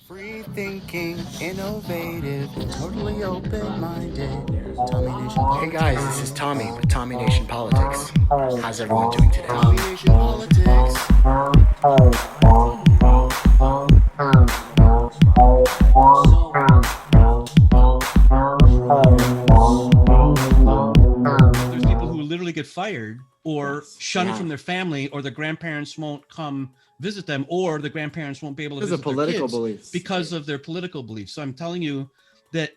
Free thinking, innovative, totally open-minded. Tommy Nation Politics. Hey guys, this is Tommy with Tommy Nation Politics. How's everyone doing today? Tommy Nation Politics. There's people who literally get fired or shunned from their family, or the grandparents won't come visit them, or the grandparents won't be able to visit their political kids beliefs because of their political beliefs. So I'm telling you that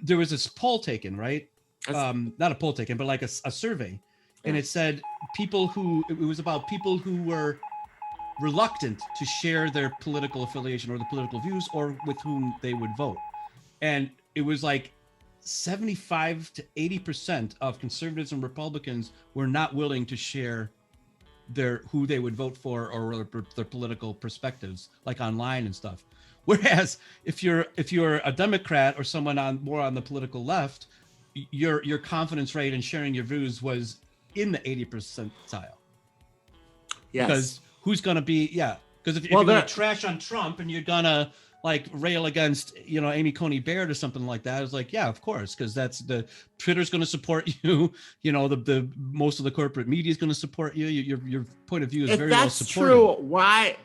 there was this poll taken, right? Not a poll taken, but like a survey. And it said it was about people who were reluctant to share their political affiliation or the political views or with whom they would vote. And it was like 75 to 80% of conservatives and Republicans were not willing to share who they would vote for or their political perspectives, like online and stuff. Whereas if you're a Democrat or someone more on the political left, your confidence rate in sharing your views was in the 80th percentile. Yes. Because who's gonna be because if you're gonna trash on Trump and you're gonna like rail against Amy Coney Barrett or something like that, it's like, yeah, of course, because that's the Twitter's going to support you. The most of the corporate media is going to support you. Your point of view is very well supported. If that's true, why?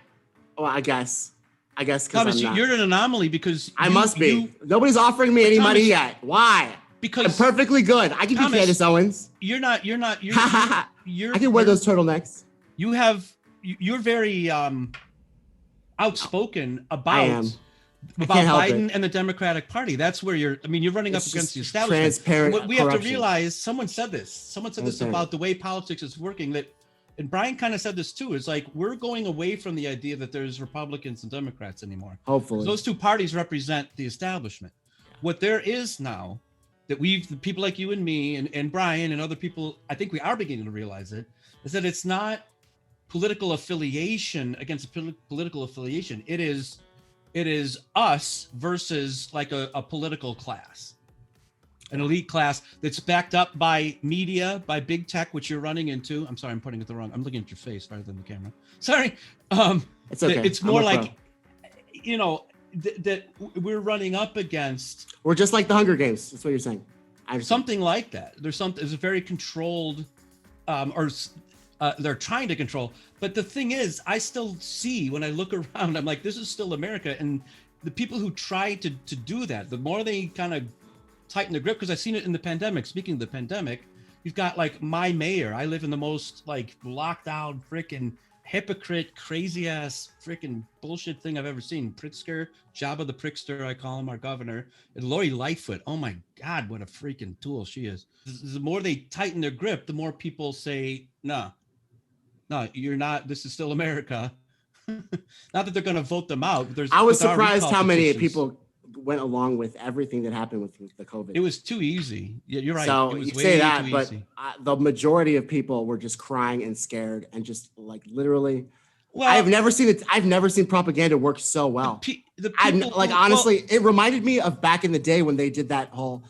Well, I guess Thomas, you're an anomaly because I must be. Nobody's offering me any money yet. Why? Because I'm perfectly good. I can be Candace Owens. You're not. I can wear those turtlenecs. You're very outspoken about Biden and the Democratic Party. That's where you're running up against the establishment. Transparent What we corruption. have to realize, someone said this about the way politics is working, and Brian kind of said this too, is like, we're going away from the idea that there's Republicans and Democrats anymore. Hopefully. Those two parties represent the establishment. What there is now, that people like you and me and Brian and other people, I think we are beginning to realize it, is that it's not political affiliation against political affiliation. It is us versus like a political class, an elite class that's backed up by media, by big tech, which you're running into. I'm sorry, I'm putting it the wrong. I'm looking at your face rather than the camera. Sorry. It's okay. It's more like, that we're running up against. We're just like the Hunger Games. That's what you're saying. Something like that. There's a very controlled, they're trying to control. But the thing is, I still see, when I look around, I'm like, this is still America. And the people who try to do that, the more they kind of tighten the grip, because I've seen it in the pandemic. Speaking of the pandemic, you've got like my mayor. I live in the most like locked down, freaking hypocrite, crazy ass freaking bullshit thing I've ever seen. Pritzker, Jabba the Prickster, I call him, our governor. And Lori Lightfoot, oh my God, what a freaking tool she is. The more they tighten their grip, the more people say, no, you're not. This is still America. Not that they're going to vote them out. I was surprised how many people went along with everything that happened with the COVID. It was too easy. Yeah, you're right. So it was you say that, but easy. The majority of people were just crying and scared and just like literally. Well, I've never seen propaganda work so well. Honestly, it reminded me of back in the day when they did that whole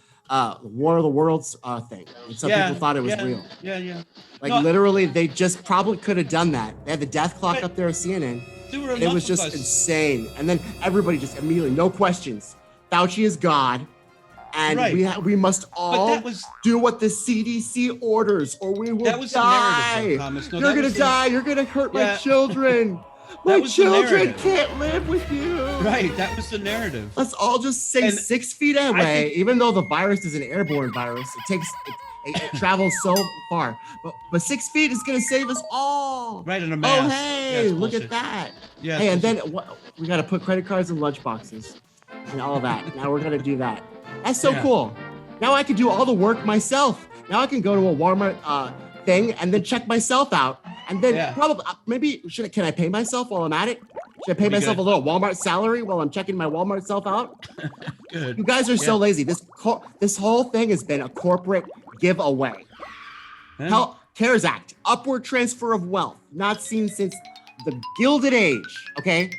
War of the Worlds thing. And some people thought it was real. Yeah. Literally, they just probably could have done that. They had the death clock up there at CNN. It was just insane. And then everybody just immediately, no questions. Fauci is God. And we must all do what the CDC orders, or we will die. You're going to die. You're going to hurt my children. My children can't live with you. Right. That was the narrative. Let's all just stay 6 feet away, even though the virus is an airborne virus. It travels so far. But 6 feet is going to save us all. Right, in a mask. Oh, hey, look at that. Yeah. Hey, and then we got to put credit cards in lunch boxes and all that. Now we're going to do that. That's so cool. Now I can do all the work myself. Now I can go to a Walmart thing and then check myself out. And then probably, can I pay myself while I'm at it? Should I pay myself a little Walmart salary while I'm checking my Walmart self out? Good. You guys are so lazy. This whole thing has been a corporate giveaway. CARES Act, upward transfer of wealth, not seen since the Gilded Age, okay?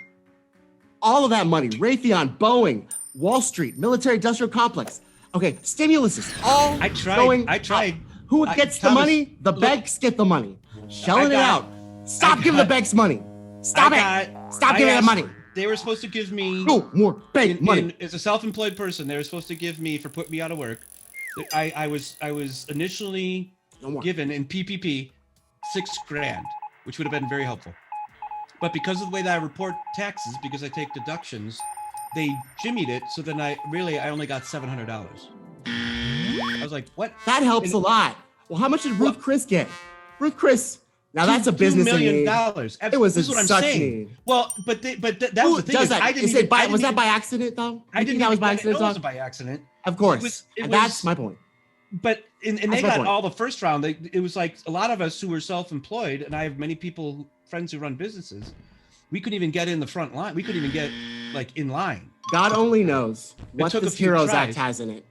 All of that money, Raytheon, Boeing, Wall Street, military-industrial complex. Okay, stimulus is all going. I tried. Who gets the money? The banks get the money. Shelling it out. Stop giving the banks money. Stop giving them money. they were supposed to give me no more bank money. as a self-employed person. They were supposed to give me for putting me out of work. I was initially given in PPP $6,000, which would have been very helpful. But because of the way that I report taxes, because I take deductions, they jimmied it. So then I only got $700. I was like, what? That helps a lot. Well, how much did Ruth Chris get? Ruth Chris. Now that's a business $2 million. It was this is what I'm such saying. need. Well, but that was the thing. Does that? Was that by accident though? I didn't. That was by accident. It wasn't by accident. Of course. That's my point. But and they got all the first round. It was like a lot of us who were self-employed, and I have many friends who run businesses. We couldn't even get in the front line. We couldn't even get like in line. God only knows what this Heroes Act has in it.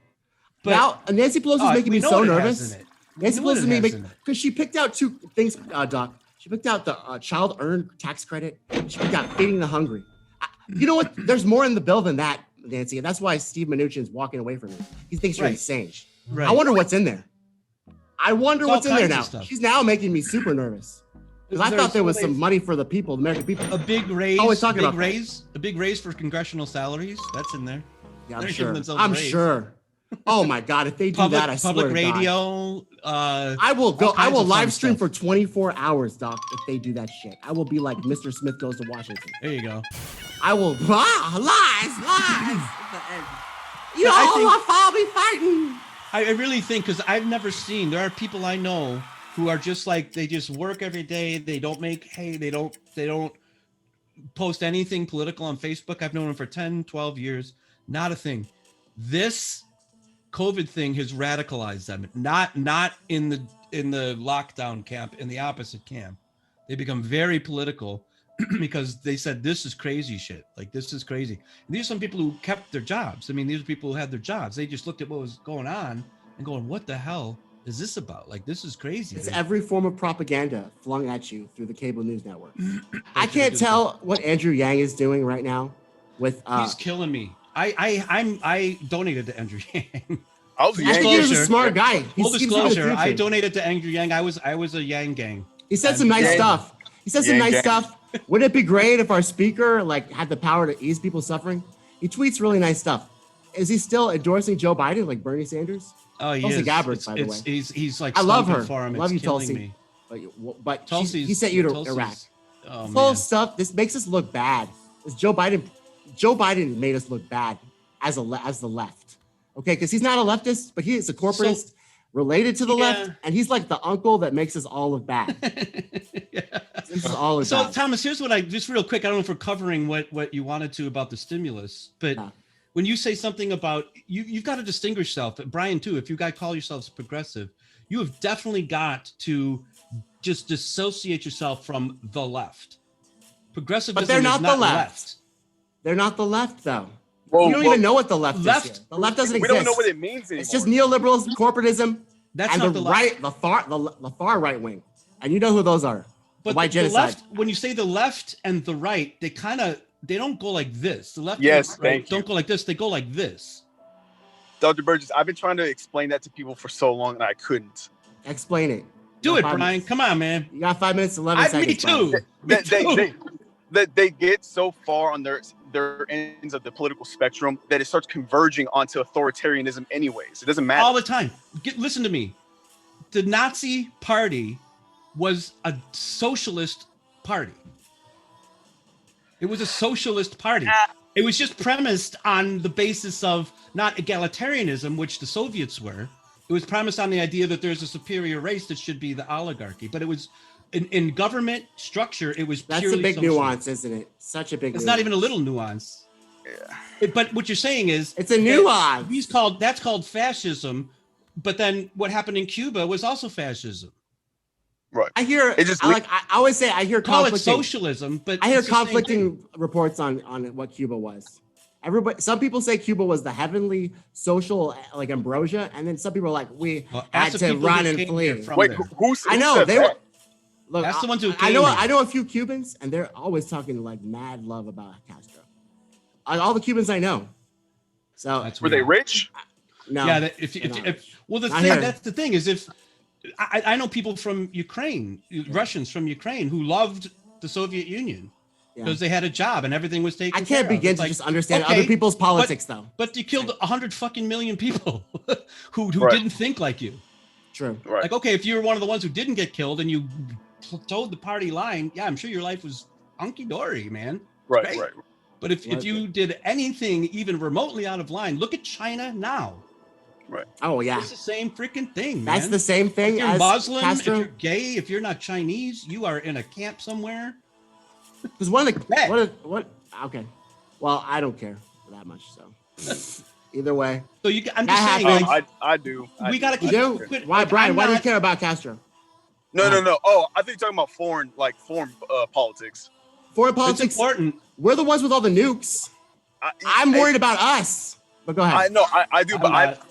But now Nancy Pelosi is making me so nervous. Nancy Pelosi is making because she picked out two things, Doc. She picked out the child earned tax credit. She picked out feeding the hungry. You know what? There's more in the bill than that, Nancy, and that's why Steve Mnuchin is walking away from it. He thinks you're insane. Right. I wonder what's in there. I wonder what's in there now. She's now making me super nervous. Because I thought there was some money for the people, the American people. A big raise. Always talking about a big raise for congressional salaries. That's in there. Yeah, I'm sure. Oh my God! If they do that, I swear to God. Public radio. I will go. I will live stream for 24 hours, Doc. If they do that shit, I will be like Mr. Smith Goes to Washington. There you go. I will lies. You I'll be fighting. I really think because I've never seen. There are people I know who are just like they just work every day. They don't they don't post anything political on Facebook. I've known them for 10, 12 years. Not a thing. This COVID thing has radicalized them. Not in the lockdown camp, in the opposite camp. They become very political because they said this is crazy shit. Like this is crazy. And these are some people who kept their jobs. I mean, these are people who had their jobs. They just looked at what was going on and going, what the hell is this about? Like, this is crazy. It's every form of propaganda flung at you through the cable news network. I can't tell what Andrew Yang is doing right now with he's killing me. I donated to Andrew Yang. I think he's a smart guy. Full disclosure, I donated to Andrew Yang. I was a Yang gang. He said some nice stuff. Wouldn't it be great if our speaker had the power to ease people's suffering? He tweets really nice stuff. Is he still endorsing Joe Biden like Bernie Sanders? Oh, he Tulsi is. Gabbard, by the way. He's like I love her. For him. Love you, Tulsi. Me. But he sent you to Iraq. Full stuff. This makes us look bad. Joe Biden made us look bad as the left. Okay, because he's not a leftist, but he is a corporatist related to the left, and he's like the uncle that makes us all look bad. This is all so bad. Thomas, here's what just real quick. I don't know if we're covering what you wanted to about the stimulus, but when you say something about you've got to distinguish yourself. Brian too, if you guys call yourselves progressive, you have definitely got to just dissociate yourself from the left. Progressivism, but they're not the left. They're not the left though. You don't even know what the left is. Here. The left doesn't exist. We don't know what it means anymore. It's just neoliberalism, corporatism, that's and not the left. the far right wing. And you know who those are. But the white the genocide. left, when you say the left and the right, they don't go like this. The left yes, and the right don't go like this. They go like this. Dr. Burgess, I've been trying to explain that to people for so long and I couldn't. Explain it. Do it, Brian. Come on, man. You got 5 minutes, 11 seconds. Me too. They get so far on their ends of the political spectrum that it starts converging onto authoritarianism anyways. It doesn't matter. All the time. Listen to me. The Nazi party was a socialist party. It was a socialist party. It was just premised on the basis of not egalitarianism, which the Soviets were. It was premised on the idea that there's a superior race that should be the oligarchy. But it was in government structure, it was purely That's a big socialist. nuance, isn't it? Such a big It's nuance. not even a little nuance. Yeah. But what you're saying is it's a nuance. That's called fascism. But then what happened in Cuba was also fascism. Right. I always say I hear Call it conflicting. socialism, but I hear conflicting reports on what Cuba was. Some people say Cuba was the heavenly social like ambrosia, and then some people are like, we had to run and flee. Wait, who said I know they were. Look, that's the ones who I know a few Cubans, and they're always talking like mad love about Castro. All the Cubans I know. So were they rich? No. Yeah. That's the thing is if I know people from Ukraine, Russians from Ukraine who loved the Soviet Union. because they had a job and everything was taken. I can't begin to just understand other people's politics, though. But you killed 100 fucking million people who didn't think like you. True. Right. Like, okay, if you were one of the ones who didn't get killed and you told the party line, yeah, I'm sure your life was hunky dory, man. Right. But if you did anything even remotely out of line, look at China now. Right. Oh yeah. It's the same freaking thing. That's man. the same thing If you're as Muslim, Castro. if you're gay, if you're not Chinese, you are in a camp somewhere. Because one of the what? Okay. Well, I don't care that much. So either way. So I'm just saying. Like, I do. We gotta keep. Why, Brian? Why do you care about Castro? No. Oh, I think you're talking about foreign politics. Foreign politics. It's important. We're the ones with all the nukes. I'm worried about us. But go ahead. I know. I do, but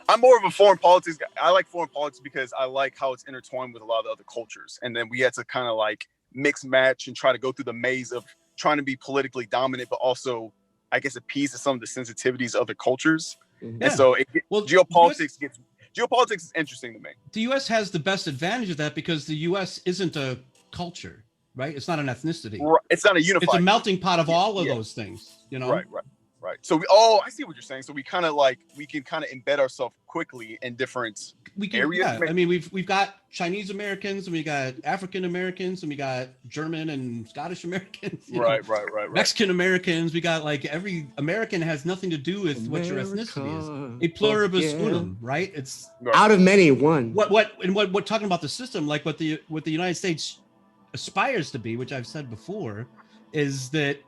I'm more of a foreign politics guy. I like foreign politics because I like how it's intertwined with a lot of the other cultures, and then we had to kind of like mix match and try to go through the maze of trying to be politically dominant, but also, I guess, appease to some of the sensitivities of other cultures. Mm-hmm. And so, geopolitics is interesting to me. The U.S. has the best advantage of that because the U.S. isn't a culture, right? It's not an ethnicity. It's not a unified. It's a melting pot of all of those things, you know? Right. So I see what you're saying. So we can kind of embed ourselves quickly in different areas. Yeah. I mean, we've got Chinese Americans and we got African Americans and we got German and Scottish Americans. Right. Mexican Americans. We got like every American has nothing to do with what your ethnicity is. A pluribus unum, right? It's out of many one. What talking about the system, like what the United States aspires to be, which I've said before, is that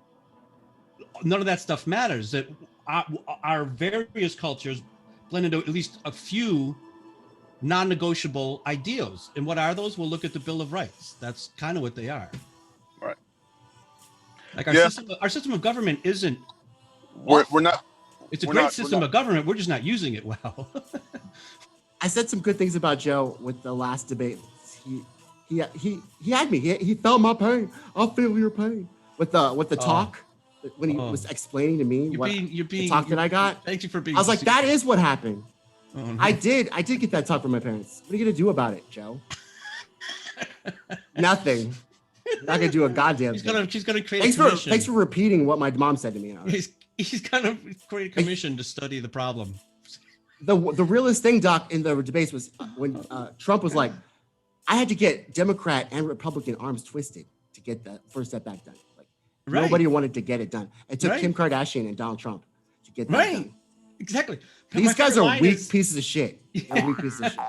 none of that stuff matters. That our various cultures blend into at least a few non-negotiable ideals. And what are those? We'll look at the Bill of Rights. That's kind of what they are. Right. Like our system of government isn't. We're not. It's a great system of government. We're just not using it well. I said some good things about Joe with the last debate. He had me. He felt my pain. I'll feel your pain with the talk. When he was explaining to me the talk that I got. Thank you for being. I was like, that is what happened. No. I did get that talk from my parents. What are you gonna do about it, Joe? Nothing. Not gonna do a goddamn thing. She's gonna create a commission. Thanks for repeating what my mom said to me. He's gonna create a commission to study the problem. The realest thing, Doc, in the debates was when Trump was like, I had to get Democrat and Republican arms twisted to get that first step back done. Right. Nobody wanted to get it done. It took Kim Kardashian and Donald Trump to get that done. Exactly. These guys are weak pieces of shit. Weak pieces of shit.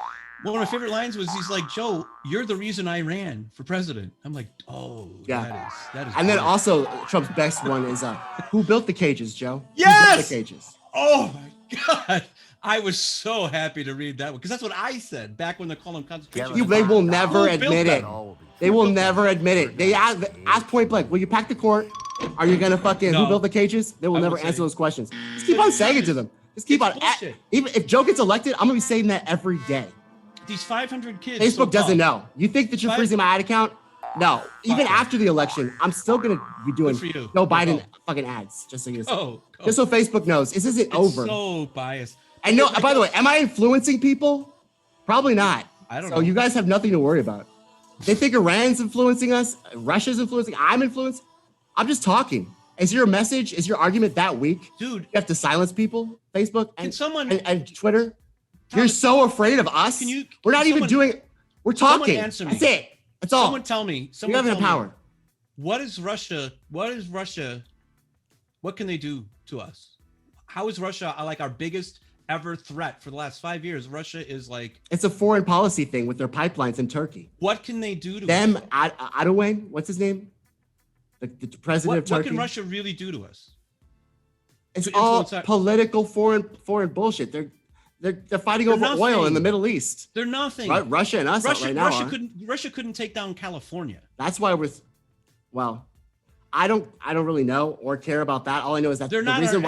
One of my favorite lines was he's like, Joe, you're the reason I ran for president. I'm like, oh, yeah. That is. And then also Trump's best one is who built the cages, Joe? Yes. Who built the cages? Oh my God. I was so happy to read that one because that's what I said back when they're calling concentration. They will never admit it. They will never admit it. They ask point blank, will you pack the court? Are you gonna who built the cages? They will never answer those questions. Just keep on saying it to them. Just keep on. Even if Joe gets elected, I'm gonna be saying that every day. These 500 kids. Facebook doesn't know. You think that you're freezing my ad account? No. Even after the election, I'm still gonna be doing Joe Biden fucking ads. Just so you just so Facebook knows this isn't over. So biased. And no, by the way, am I influencing people? Probably not. I don't know. So you guys have nothing to worry about. They think Iran's influencing us. Russia's influencing. I'm influenced. I'm just talking. Is your message, is your argument that weak? Dude. You have to silence people? Facebook and Twitter? Thomas, you're so afraid of us? We're not even doing, we're talking. That's it. That's all. Someone tell me. You have the power. What is Russia? What can they do to us? How is Russia like our biggest ever threat for the last 5 years? Russia is like, it's a foreign policy thing with their pipelines in Turkey. What can they do to them? us? Erdogan, what's his name? The president of Turkey. What can Russia really do to us? It's all political foreign bullshit. They're fighting over oil in the Middle East. They're nothing. Right? Russia and us right now. Russia couldn't take down California. That's why I don't really know or care about that. All I know is that the reason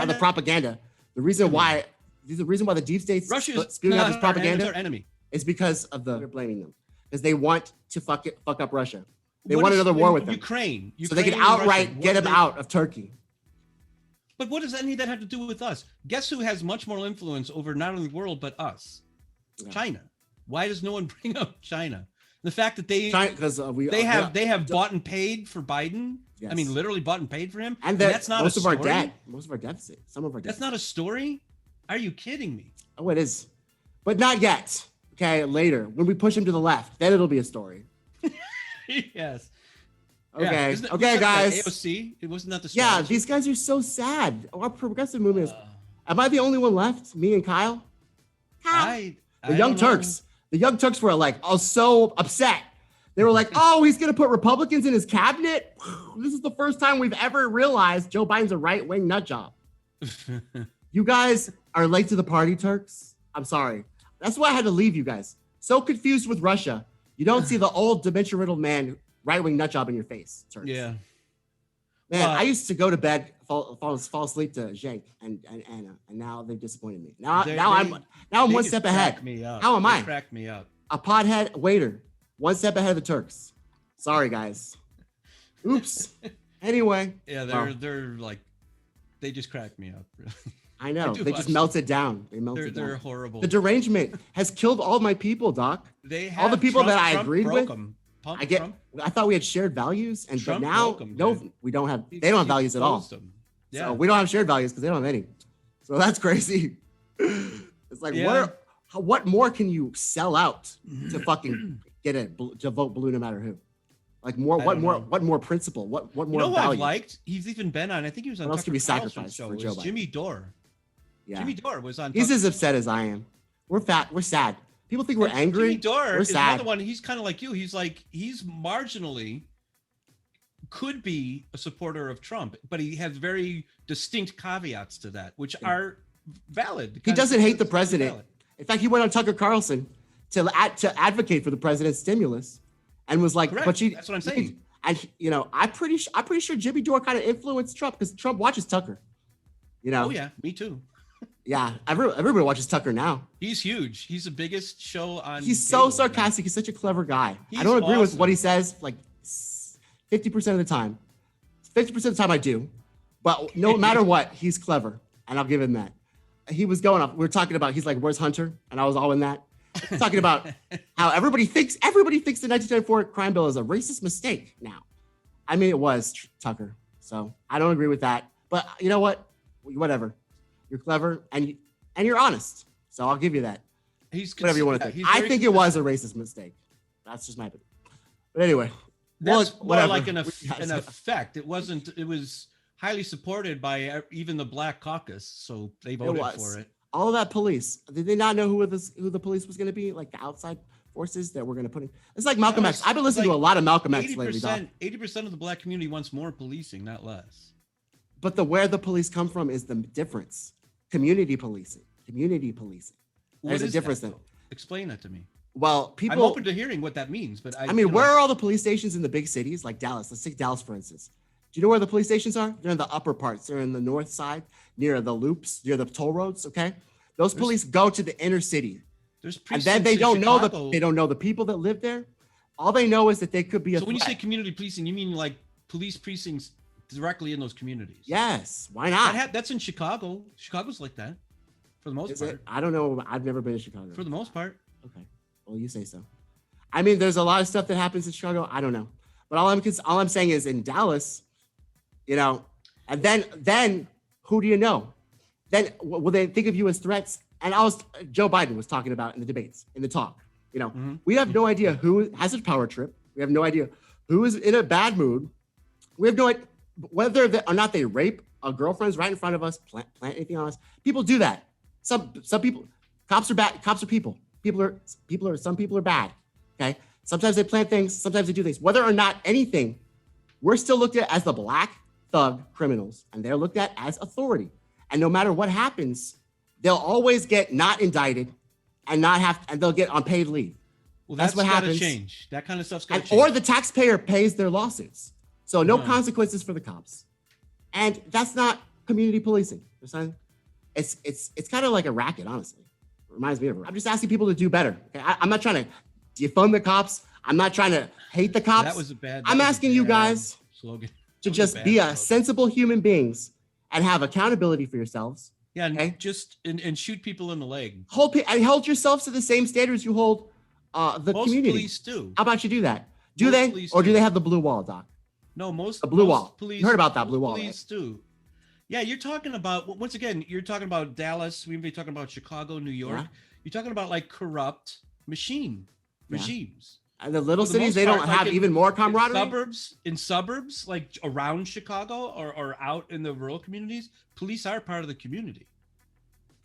why the reason why the deep state's spewing out this propaganda is because of they're blaming them. Because they want to fuck up Russia. They want another war with them. Ukraine so they can outright get them out of Turkey. But what does any of that have to do with us? Guess who has much more influence over not only the world, but us? Yeah. China. Why does no one bring up China? The fact that they have bought and paid for Biden. Yes. I mean, literally bought and paid for him. And that's not most of our debt. Most of our deficit. Some of our debt. That's not a story. Are you kidding me? Oh, it is, but not yet. Okay, later when we push him to the left, then it'll be a story. Yes. Okay. Yeah. Okay, guys. AOC. It wasn't that the strategy? Yeah, these guys are so sad. Our progressive movement is. Am I the only one left? Me and Kyle? The Young Turks. The Young Turks were like, so upset. They were like, oh, he's going to put Republicans in his cabinet? This is the first time we've ever realized Joe Biden's a right-wing nut job. You guys are late to the party, Turks. I'm sorry. That's why I had to leave you guys. So confused with Russia. You don't see the old dementia-riddled man right-wing nut job in your face, Turks. Yeah. Man, I used to go to bed, fall asleep to Cenk and Anna, and now they've disappointed me. Now I'm one step ahead. How am I? Cracked me up. A pothead waiter, one step ahead of the Turks. Sorry, guys. Oops. Anyway. Yeah, they're like, they just cracked me up. I know. They just melted down. They're horrible. The derangement has killed all my people, Doc. They have all the people that I Trump agreed with. I thought we had shared values, and but now we don't have. They don't have values at all. Yeah. So we don't have shared values because they don't have any. So that's crazy. It's like what more can you sell out to fucking get it to vote blue no matter who? Like what more principle? What more? You know value? What I've liked? He's even been on. I think he was on. What else can be sacrificed show. For Joe Biden? Jimmy Dore. Yeah. Jimmy Dore was on. He's as upset as I am. We're fat. We're sad. People think we're angry. Jimmy Dore is sad. another one. He's kind of like you. He's marginally could be a supporter of Trump, but he has very distinct caveats to that, which are valid. He doesn't hate the president. In fact, he went on Tucker Carlson to advocate for the president's stimulus, and was like, correct. "But that's what I'm saying." And I'm pretty sure Jimmy Dore kind of influenced Trump because Trump watches Tucker. Oh yeah, me too. Yeah, everybody watches Tucker now. He's huge. He's the biggest show on. He's so sarcastic. He's such a clever guy. I don't agree with what he says like 50% of the time. 50% of the time I do, but no matter what, he's clever, and I'll give him that. He was going off. We were talking about. He's like, "Where's Hunter?" And I was all in that. Talking about how everybody thinks the 1994 crime bill is a racist mistake now. I mean, it was Tucker. So I don't agree with that. But you know what? Whatever. You're clever and you're honest. So I'll give you that. Whatever you want to think. I think it was a racist mistake. That's just my opinion. But anyway. That's more like an effect. It wasn't. It was highly supported by even the Black Caucus. So they voted for it. All of that police. Did they not know who the police was going to be? Like the outside forces that we're going to put in. It's like Malcolm X. I've been listening to a lot of Malcolm X lately. 80% of the Black community wants more policing, not less. But where the police come from is the difference. Community policing. There's a difference then. Explain that to me. Well, I'm open to hearing what that means, but I mean, where are all the police stations in the big cities like Dallas? Let's take Dallas, for instance. Do you know where the police stations are? They're in the upper parts. They're in the north side, near the loops, near the toll roads. Okay, those police go to the inner city, and then they don't know the people that live there. All they know is that they could be a. So when you say community policing, you mean like police precincts directly in those communities? Yes. Why not? That's in Chicago. Chicago's like that, for the most part. I don't know. I've never been to Chicago. For the most part. Okay. Well, you say so. I mean, there's a lot of stuff that happens in Chicago. I don't know, but all I'm saying is in Dallas, and then who do you know? Then will they think of you as threats? And Joe Biden was talking about in the debates, in the talk. We have no idea who has a power trip. We have no idea who is in a bad mood. We have no idea whether or not they rape our girlfriends right in front of us, plant anything on us. People do that. Some people, cops are bad. Cops are people. Some people are bad. Okay. Sometimes they plant things. Sometimes they do things. Whether or not anything, we're still looked at as the black thug criminals, and they're looked at as authority. And no matter what happens, they'll always get not indicted and they'll get on paid leave. Well, that's what happens. Change. That kind of stuff's got to change. Or the taxpayer pays their lawsuits. So no consequences for the cops. And that's not community policing. It's kind of like a racket, honestly. It reminds me of it. I'm just asking people to do better. Okay? I'm not trying to defund the cops. I'm not trying to hate the cops. That was a bad. I'm asking you guys slogan. To just be a sensible human beings and have accountability for yourselves. Yeah, and just and shoot people in the leg. Hold yourselves to the same standards you hold the Most community. police do. How about you do that? Do Most they, police or do do. they have the blue wall, Doc? No, The blue most wall. Police, You heard about that blue wall, Police do. Yeah, you're talking about, once again, you're talking about Dallas. We'd be talking about Chicago, New York. Yeah. You're talking about like corrupt regimes. And the little For the cities, most they don't part, like have even more camaraderie. In suburbs, like around Chicago or out in the rural communities, police are part of the community.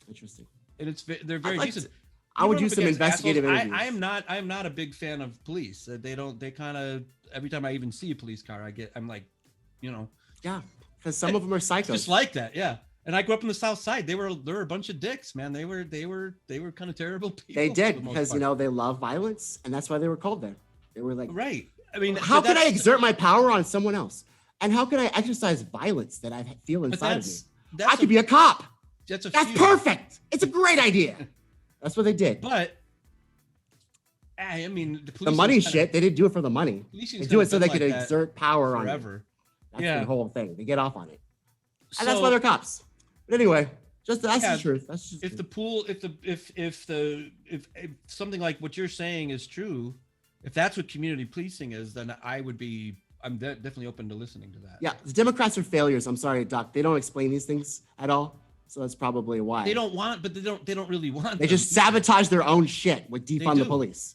Interesting. And they're very decent. I would You use run some up against investigative assholes. interviews. I am not a big fan of police. They kind of, every time I even see a police car, I'm like, you know. Yeah, because some of them are psychos. Just like that, yeah. And I grew up on the South Side. They were a bunch of dicks, man. They were kind of terrible people. They did, for the most because part. they love violence, and that's why they were called there. They were like, right. I mean, how can I exert my power on someone else? And how can I exercise violence that I feel inside of me? I could be a cop. That's perfect. It's a great idea. That's what they did. But I mean, the money shit, they didn't do it for the money. They do it so they could exert power on it. That's the whole thing. They get off on it. And that's why they're cops. But anyway, that's the truth. That's just if the pool, if something like what you're saying is true, if that's what community policing is, then I'm definitely open to listening to that. Yeah, the Democrats are failures. I'm sorry, Doc. They don't explain these things at all. So that's probably why. They don't really want. They just sabotage their own shit with defund the police.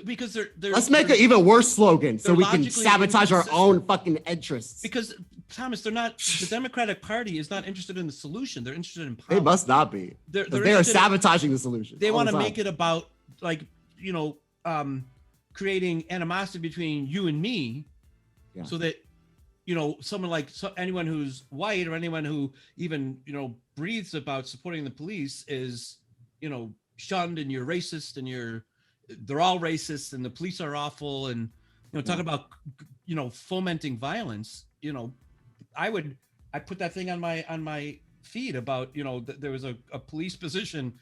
Because they're let's make an even worse slogan so we can sabotage our own fucking interests. Because Thomas, the Democratic Party is not interested in the solution. They're interested in power. They must not be. They are sabotaging the solution. They want to make it about, like, creating animosity between you and me, so that someone like anyone who's white or anyone who even breathes about supporting the police is shunned, and you're racist, and they're all racist, and the police are awful, and talk about fomenting violence. I put that thing on my feed about there was a police position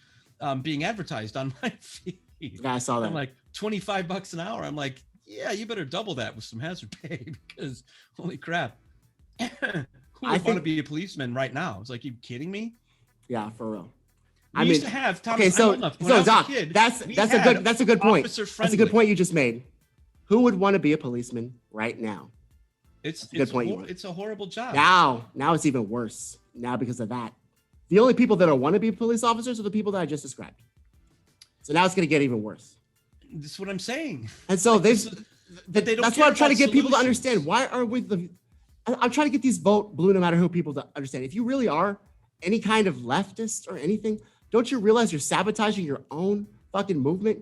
being advertised on my feed. Yeah, I saw that. I'm like, $25 an hour. I'm like, yeah, you better double that with some hazard pay, because holy crap. Who would want to be a policeman right now? It's like, you kidding me? Yeah, for real. We used to have, Thomas, okay, so Doc, kid, that's a good point. That's a good point you just made. Who would want to be a policeman right now? It's a horrible job. Now it's even worse. Now because of that, the only people that want to be police officers are the people that I just described. So now it's going to get even worse. That's what I'm saying. And so that's what I'm trying to get people to understand. Why are we I'm trying to get these vote blue no matter who people to understand. If you really are any kind of leftist or anything, don't you realize you're sabotaging your own fucking movement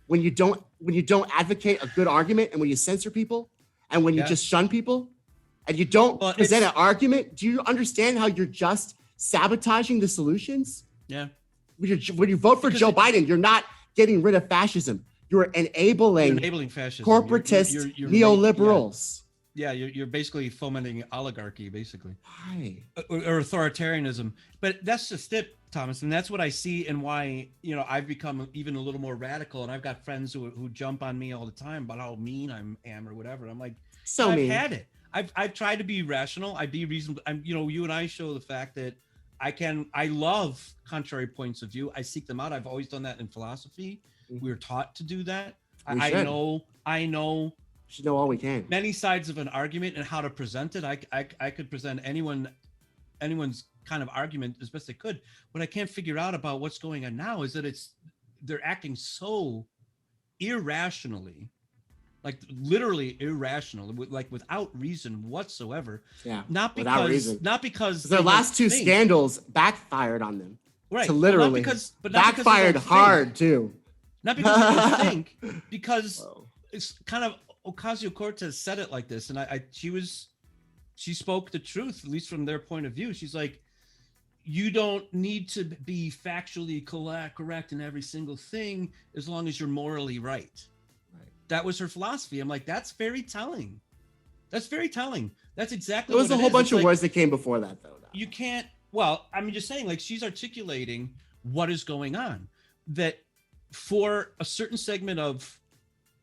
when you don't advocate a good argument, and when you censor people, and when you just shun people, and you don't present an argument? Do you understand how you're just sabotaging the solutions? Yeah. When you vote for Joe Biden, you're not getting rid of fascism. You're enabling fascism. Corporatist neoliberals. Yeah, you're basically fomenting oligarchy, basically. Why? Or authoritarianism. But that's just it, Thomas. And that's what I see, and why, I've become even a little more radical. And I've got friends who jump on me all the time about how mean I am or whatever. I'm like, I've had it. I've tried to be rational. I be reasonable. You and I show the fact that I love contrary points of view. I seek them out. I've always done that in philosophy. We were taught to do that. I know. We should know all we can. Many sides of an argument and how to present it. I could present anyone's kind of argument as best I could. What I can't figure out about what's going on now is that they're acting so irrationally, like literally irrational, like without reason whatsoever. Yeah. Not because their last two scandals backfired on them. Right. So literally, but backfired hard too. Not because they don't think, because it's kind of Ocasio-Cortez said it like this, and she spoke the truth, at least from their point of view. She's like, you don't need to be factually correct in every single thing as long as you're morally right. That was her philosophy. I'm like, that's very telling. That's exactly there was a whole bunch of words that came before that, though. You can't. Well, I'm just saying, like, she's articulating what is going on. That for a certain segment of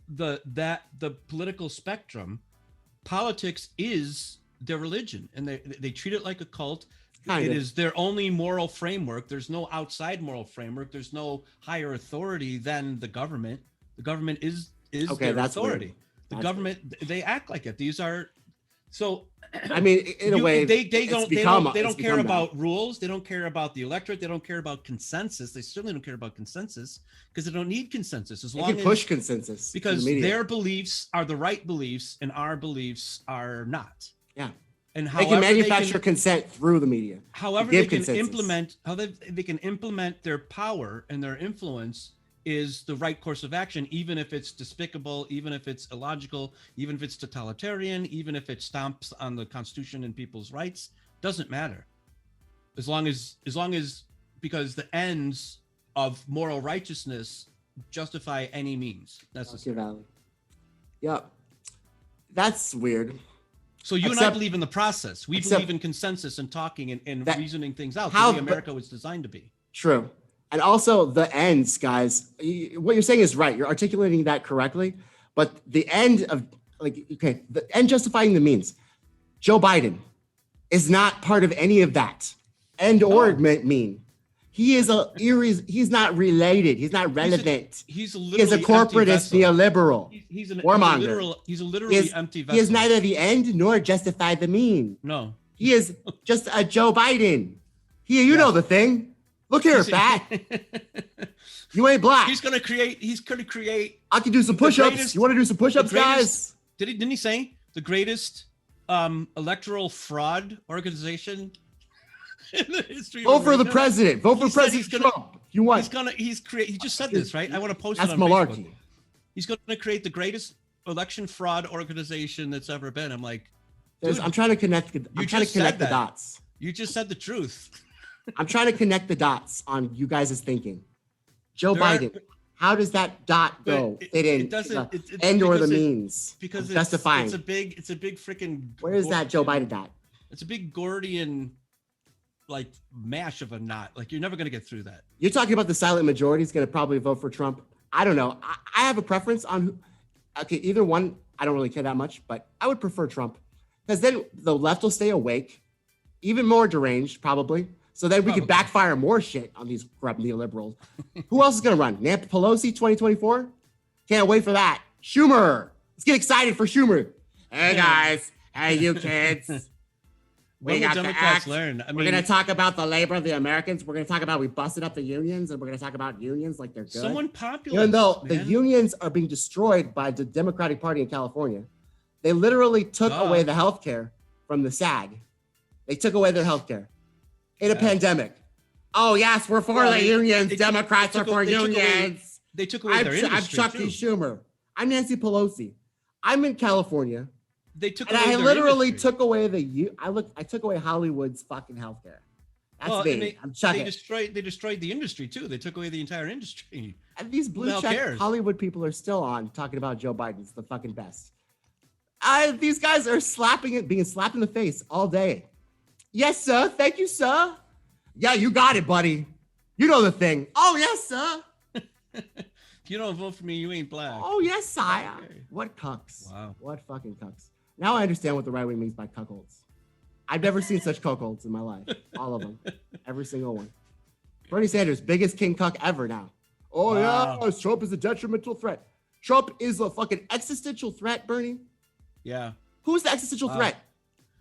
the political spectrum, politics is their religion, and they treat it like a cult. It is their only moral framework. There's no outside moral framework. There's no higher authority than the government. The government is Okay, their that's authority. weird. The That's government, they act like it. These are so. I mean, in a way, they it's don't become- they it's don't care become that. about rules. They don't care about the electorate. They don't care about consensus. They certainly don't care about consensus because they don't need consensus as They long can as push consensus through because the media. their beliefs are the right beliefs and our beliefs are not. Yeah. And They however can manufacture consent through the media. however give they can consensus. implement how they can implement their power and their influence is the right course of action, even if it's despicable, even if it's illogical, even if it's totalitarian, even if it stomps on the Constitution and people's rights. Doesn't matter, as long as because the ends of moral righteousness justify any means necessary. Valley. Yep. That's weird. So you and I believe in the process. We believe in consensus and talking and that- reasoning things out. how- The way America was designed to be. True. And also the ends, guys. What you're saying is right. You're articulating that correctly. But the end of the end justifying the means. Joe Biden is not part of any of that. End or mean. He is he's not related. He's not relevant. He's a corporatist neoliberal. He's a warmonger. He's a literally empty vessel. He is neither the end nor justify the mean. No. He is just a Joe Biden. You know the thing. Look here, fat. You ain't black. He's gonna create. I can do some push-ups. You want to do some push-ups, guys? Didn't he say the greatest electoral fraud organization in the history of Vote for the America? president. Vote for President Trump. You want? He just said this, right? I want to post That's it on malarkey. Facebook. He's gonna create the greatest election fraud organization that's ever been. I'm like, dude, I'm trying to connect. I'm trying to connect the dots. You just said the truth. I'm trying to connect the dots on you guys' thinking. Joe Biden, how does that dot go? It doesn't. End or the means. Because justifying. It's a big freaking. Where is that Joe Biden dot? It's a big Gordian, like mash of a knot. Like you're never gonna get through that. You're talking about the silent majority is going to probably vote for Trump. I don't know. I have a preference on who. Okay, either one. I don't really care that much, but I would prefer Trump because then the left will stay awake, even more deranged probably. So then we could backfire more shit on these corrupt neoliberals. Who else is going to run? Nancy Pelosi 2024? Can't wait for that. Schumer. Let's get excited for Schumer. Hey, guys. Hey, you kids. We got the act. Learn? We're going to talk about the labor of the Americans. We're going to talk about we busted up the unions, and we're going to talk about unions like they're good. Someone popular. Even though the unions are being destroyed by the Democratic Party in California. They literally took away the health care from the SAG. They took away their health care. In a pandemic. Oh, yes, we're for the unions. Democrats are for unions. They took away their industry, I'm Chuck D. Schumer. I'm Nancy Pelosi. I'm in California. They took and away I their literally industry. took away I took away Hollywood's fucking healthcare. That's me. I'm Chuck. They destroyed the industry too. They took away the entire industry. And these blue check Hollywood people are still on talking about Joe Biden's the fucking best. These guys are being slapped in the face all day. Yes, sir. Thank you, sir. Yeah, you got it, buddy. You know the thing. Oh, yes, sir. If you don't vote for me, you ain't black. Oh, yes, sire. Okay. What cucks. Wow. What fucking cucks. Now I understand what the right wing means by cuckolds. I've never seen such cuckolds in my life. All of them. Every single one. Bernie Sanders, biggest king cuck ever now. Oh, wow. Yeah. Trump is a detrimental threat. Trump is a fucking existential threat, Bernie. Yeah. Who's the existential threat?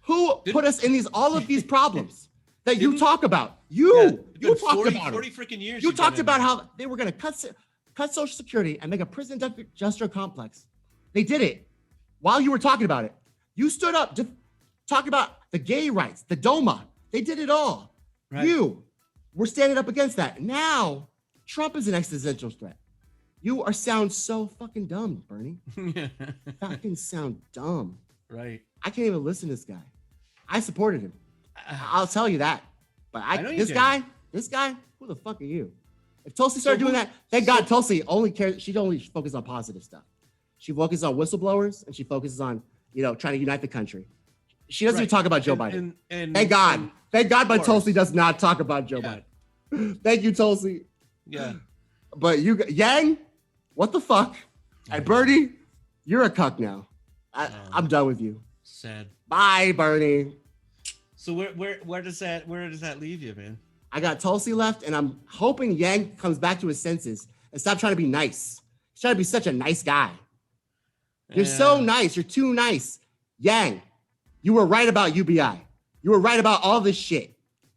Who put us in all of these problems that you talk about? You talked about 40 freaking years. You talked about how they were going to cut Social Security and make a prison industrial complex. They did it while you were talking about it. You stood up to talk about the gay rights, the DOMA. They did it all. Right. You were standing up against that. Now Trump is an existential threat. You sound so fucking dumb, Bernie. Fucking sound dumb. Right. I can't even listen to this guy. I supported him. I'll tell you that. But this guy, who the fuck are you? If Tulsi started doing that, thank God Tulsi only cares. She only focuses on positive stuff. She focuses on whistleblowers and she focuses on, trying to unite the country. She doesn't even talk about Joe Biden. Thank God. Thank God, but Tulsi does not talk about Joe Biden. Thank you, Tulsi. Yeah. But Yang, what the fuck? And Bernie, you're a cuck now. I'm done with you. Sad. Bye, Bernie. So where does that leave you, man? I got Tulsi left, and I'm hoping Yang comes back to his senses and stop trying to be nice. He's trying to be such a nice guy. You're so nice. You're too nice. Yang, you were right about UBI. You were right about all this shit.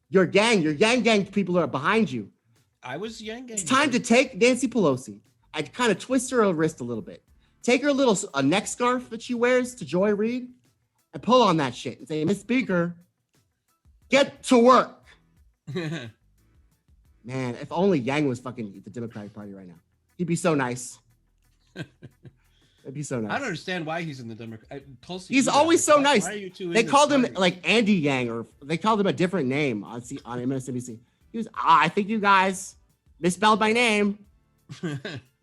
Your gang people are behind you. I was Yang gang. It's time to take Nancy Pelosi and kind of twist her wrist a little bit. Take her a neck scarf that she wears to Joy Reid and pull on that shit and say, Miss Speaker, get to work. Man, if only Yang was fucking the Democratic Party right now. He'd be so nice. It'd be so nice. I don't understand why he's in the Democrat. He's always so nice. Why are you two they in called this him party? like Andy Yang, or they called him a different name on MSNBC. He was, I think you guys misspelled my name.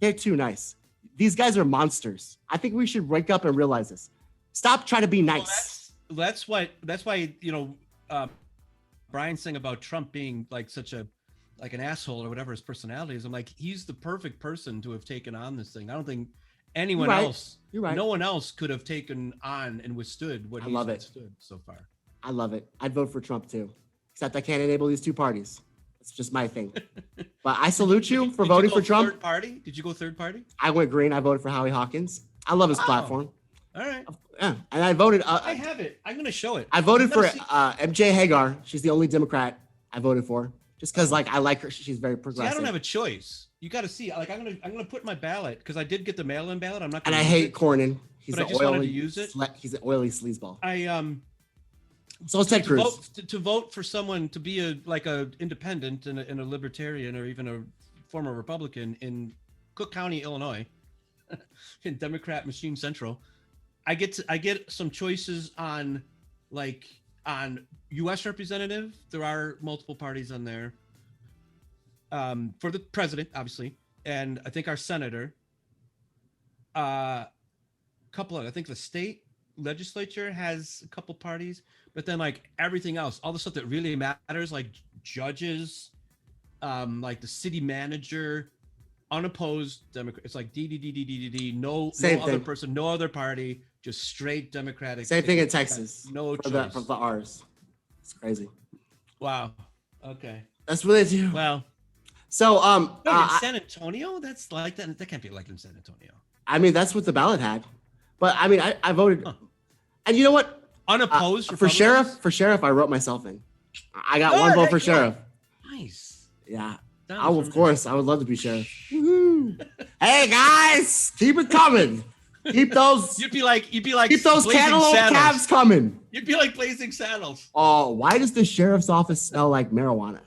They're too nice. These guys are monsters. I think we should wake up and realize this. Stop trying to be nice. Well, that's why Brian's saying about Trump being like an asshole or whatever his personality is. I'm like, he's the perfect person to have taken on this thing. I don't think anyone else, no one else could have taken on and withstood what he's withstood so far. I love it. I'd vote for Trump too, except I can't enable these two parties. It's just my thing. But I salute you for voting for Trump. Third party? Did you go third party? I went green. I voted for Howie Hawkins. I love his platform. All right. Yeah, and I voted. I have it. I'm going to show it. I voted for MJ Hagar. She's the only Democrat I voted for, just because I like her. She's very progressive. See, I don't have a choice. You got to see. Like I'm gonna put my ballot because I did get the mail-in ballot. I'm not. And I hate Cornyn. But I just wanted to use it. He's an oily sleazeball. So it's Ted Cruz. To vote for someone to be a independent and a libertarian or even a former Republican in Cook County, Illinois, in Democrat Machine Central, I get some choices on U.S. representative. There are multiple parties on there. For the president, obviously, and I think our senator. Couple of, I think the state legislature has a couple parties, but then like everything else, all the stuff that really matters, like judges, like the city manager, unopposed Democrat. It's like no other person, no other party, just straight Democratic. Same thing in Texas. No choice. For the R's. It's crazy. Wow. Okay. That's what they do. Well. So in San Antonio, that's like that. That can't be elected in San Antonio. I mean, that's what the ballot had. But I mean, I voted, and you know what? Unopposed for sheriff. For sheriff, I wrote myself in. I got one vote for sheriff. Nice. Yeah. Of course, I would love to be sheriff. Hey guys, keep it coming. Keep those. You'd be like. Keep those cantaloupe calves coming. You'd be like Blazing Saddles. Oh, why does the sheriff's office smell like marijuana?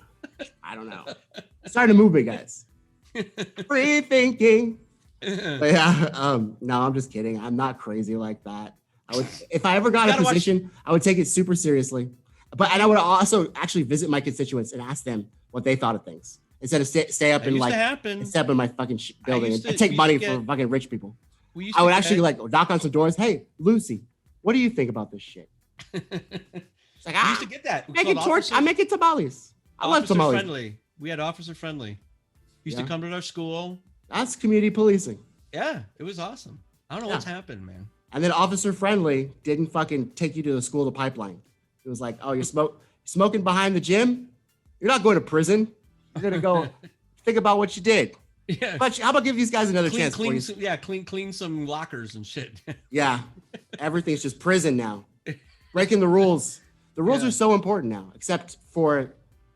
I don't know. Starting to move it, guys. Free thinking. But yeah, no, I'm just kidding. I'm not crazy like that. I would, if I ever got a position, I would take it super seriously. And I would also actually visit my constituents and ask them what they thought of things instead of stay up in my fucking building and take money from fucking rich people. I would actually knock on some doors. Hey, Lucy, what do you think about this shit? It's like we used to get that. I'm making tamales. I love tamales. Friendly. We had officer friendly. Used to come to our school. That's community policing. Yeah, it was awesome. I don't know what's happened, man. And then officer friendly didn't fucking take you to the school to pipeline. It was like, oh, you're smoking behind the gym? You're not going to prison. You're gonna go think about what you did. Yeah. But how about give these guys another chance? Clean some lockers and shit. Yeah. Everything's just prison now. Breaking the rules. The rules are so important now, except for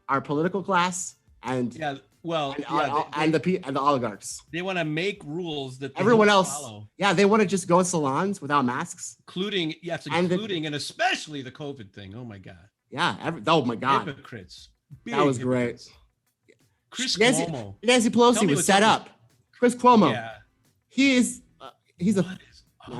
our political class and the oligarchs. They want to make rules that everyone else follow. Yeah, they want to just go in salons without masks, including and especially the COVID thing. Oh my god. Yeah. Oh my god. Hypocrites. That was great. Cuomo. Nancy Pelosi was set up. Chris Cuomo. Yeah. He's a thug.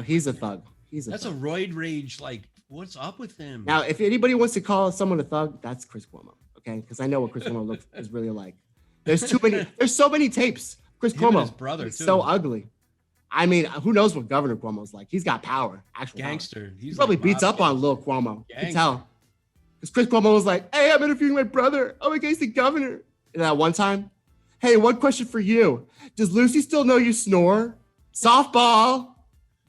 He's a thug. That's a roid rage. Like, what's up with him? Now, if anybody wants to call someone a thug, that's Chris Cuomo. Okay, because I know what Chris Cuomo is really like. There's too many. There's so many tapes. Chris Cuomo, his brother, too. So ugly. I mean, who knows what Governor Cuomo's like? He's got power. Actual gangster. Power. He probably beats up on Lil Cuomo. You can tell. Because Chris Cuomo was like, "Hey, I'm interviewing my brother. I'm against the governor." And that one time, hey, one question for you: does Lucy still know you snore? Softball.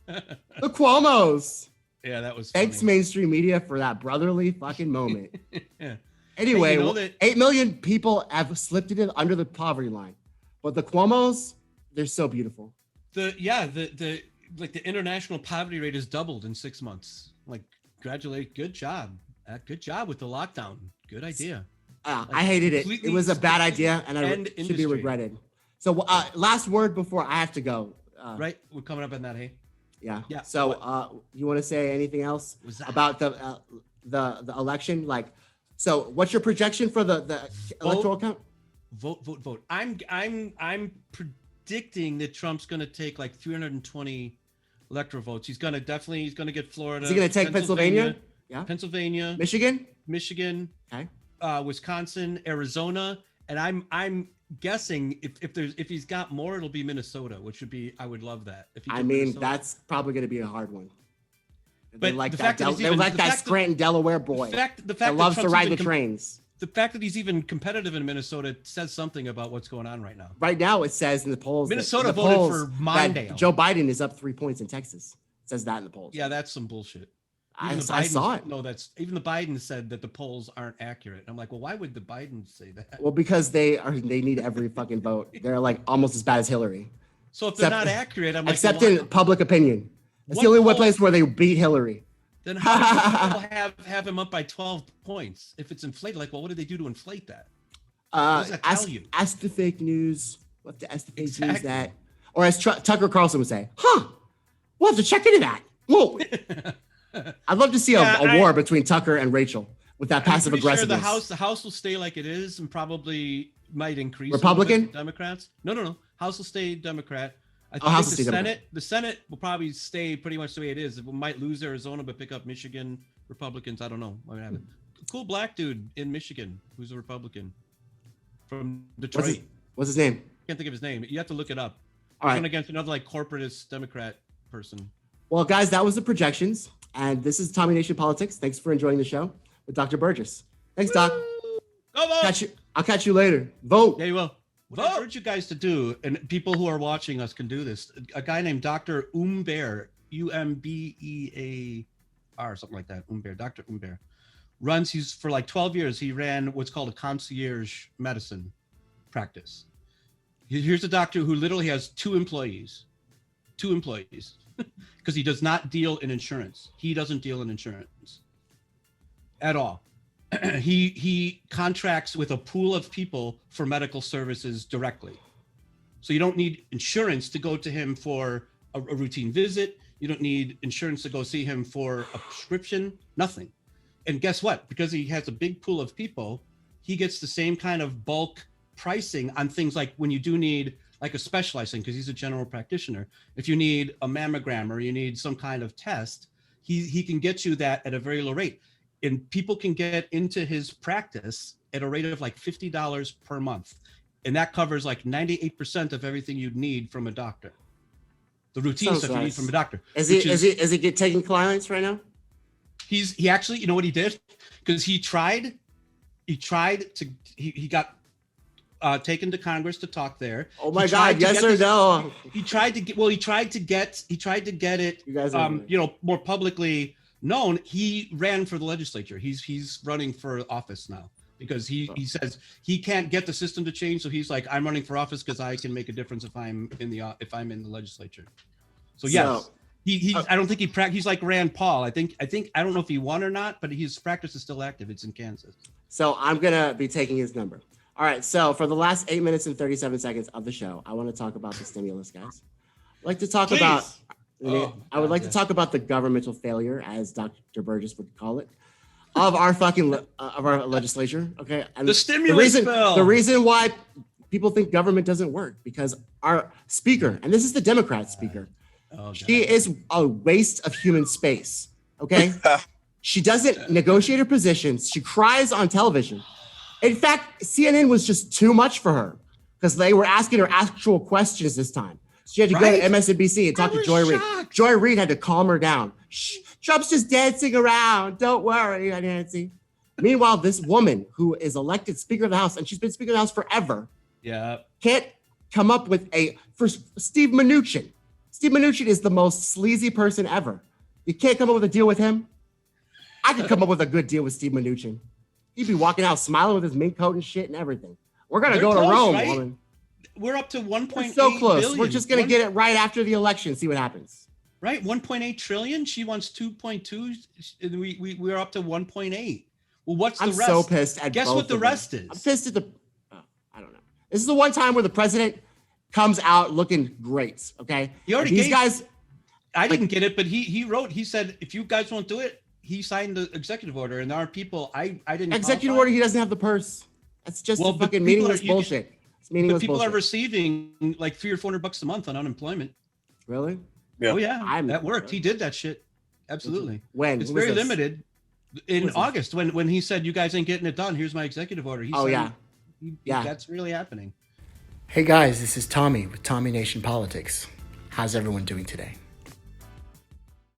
The Cuomos. Yeah, that was. Thanks, funny. mainstream media, for that brotherly fucking moment. Yeah. Anyway, hey, 8 million people have slipped under the poverty line, but the Cuomos, they're so beautiful. the international poverty rate has doubled in 6 months. Like, congratulate, good job with the lockdown. Good idea. I hated it. It was a bad idea, and it should be regretted. So, last word before I have to go. Right, we're coming up on that, hey? Yeah. So, you want to say anything else about the election? Like, so what's your projection for the electoral count? Vote. I'm predicting that Trump's going to take like 320 electoral votes. He's going to get Florida. Is he going to take Pennsylvania? Yeah. Pennsylvania. Michigan. Okay. Wisconsin, Arizona, and I'm guessing if he's got more, it'll be Minnesota, which would be, I would love that. That's probably going to be a hard one. They like that Scranton, Delaware boy. The fact loves to ride the trains. The fact that he's even competitive in Minnesota says something about what's going on right now. Right now, it says in the polls, Minnesota voted for Mondale. Joe Biden is up 3 points in Texas. It says that in the polls. Yeah, that's some bullshit. I saw it. No, even the Biden said that the polls aren't accurate. I'm like, well, why would the Biden say that? Well, because they need every fucking vote. They're like almost as bad as Hillary. So if they're not accurate, I'm like, except in public opinion. It's the only place where they beat Hillary. Then how do people have him up by 12 points if it's inflated? Like, well, what did they do to inflate that? What does that tell you? Ask the fake news. We'll have to ask the fake news that. Or as Tucker Carlson would say, we'll have to check into that. Whoa. I'd love to see a war between Tucker and Rachel with that passive aggressiveness. Sure the House will stay like it is and probably might increase. Republican? Democrats? No. House will stay Democrat. I think the Senate will probably stay pretty much the way it is. We might lose Arizona, but pick up Michigan Republicans. I don't know what would happen. Cool black dude in Michigan who's a Republican from Detroit. What's his name? Can't think of his name. You have to look it up. All right. Against another like corporatist Democrat person. Well, guys, that was the projections. And this is Tommy Nation Politics. Thanks for enjoying the show with Dr. Burgess. Thanks, Doc. Go vote. I'll catch you later. Vote. Yeah, you will. What I urge you guys to do, and people who are watching us can do this, a guy named Dr. Umbear, Umbear, something like that, Umbear, Dr. Umbear, he's for like 12 years, he ran what's called a concierge medicine practice. Here's a doctor who literally has two employees, because he does not deal in insurance. He doesn't deal in insurance at all. He contracts with a pool of people for medical services directly. So you don't need insurance to go to him for a routine visit. You don't need insurance to go see him for a prescription, nothing. And guess what? Because he has a big pool of people, he gets the same kind of bulk pricing on things like when you do need like a specialized thing, because he's a general practitioner. If you need a mammogram or you need some kind of test, he can get you that at a very low rate. And people can get into his practice at a rate of like $50 per month. And that covers like 98% of everything you'd need from a doctor. The routine stuff you need from a doctor. Is he taking clients right now? He actually, you know what he did? Because he got taken to Congress to talk there. Oh my God! Yes or no? He tried to get it. More publicly known. He ran for the legislature. He's running for office now because he says he can't get the system to change. So he's like, I'm running for office because I can make a difference if I'm in the legislature. So yes. I don't think he's like Rand Paul. I don't know if he won or not, but his practice is still active. It's in Kansas. So I'm gonna be taking his number. All right. So for the last 8 minutes and 37 seconds of the show, I want to talk about the stimulus, guys. I'd like to talk about. I would like to talk about the governmental failure, as Dr. Burgess would call it, of our of our legislature. Okay. And the stimulus bill. The reason why people think government doesn't work because our speaker, and this is the Democrat speaker. She is a waste of human space. Okay. She doesn't negotiate her positions. She cries on television. In fact, CNN was just too much for her because they were asking her actual questions this time. So she had to go to MSNBC and talk to Joy Reid. Joy Reid had to calm her down. Shh, Trump's just dancing around. Don't worry, Nancy. Meanwhile, this woman who is elected Speaker of the House, and she's been Speaker of the House forever, can't come up with for Steve Mnuchin. Steve Mnuchin is the most sleazy person ever. You can't come up with a deal with him. I could come up with a good deal with Steve Mnuchin. He'd be walking out smiling with his mink coat and shit and everything. We're going to go to Rome, woman. we're up to 1.8 We're so close. billion. We're just gonna get it right after the election. See what happens. Right, 1.8 trillion. She wants 2.2. We're up to 1.8. Well, what's the rest? I'm so pissed at Guess both what the of rest them. is? I'm pissed at the. I don't know. This is the one time where the president comes out looking great. Okay. He already these gave, guys. I didn't get it, but he wrote. He said, if you guys won't do it, he signed the executive order, and there are people. I didn't. Executive order. He doesn't have the purse. That's just fucking meaningless bullshit. It's meaningless but people bullshit. are receiving like $300 or $400 a month on unemployment. Really? Yeah. Oh yeah, that worked. He did that shit. Absolutely. When? It's very limited. In August, when he said, you guys ain't getting it done, here's my executive order. Yeah. That's really happening. Hey guys, this is Tommy with Tommy Nation Politics. How's everyone doing today?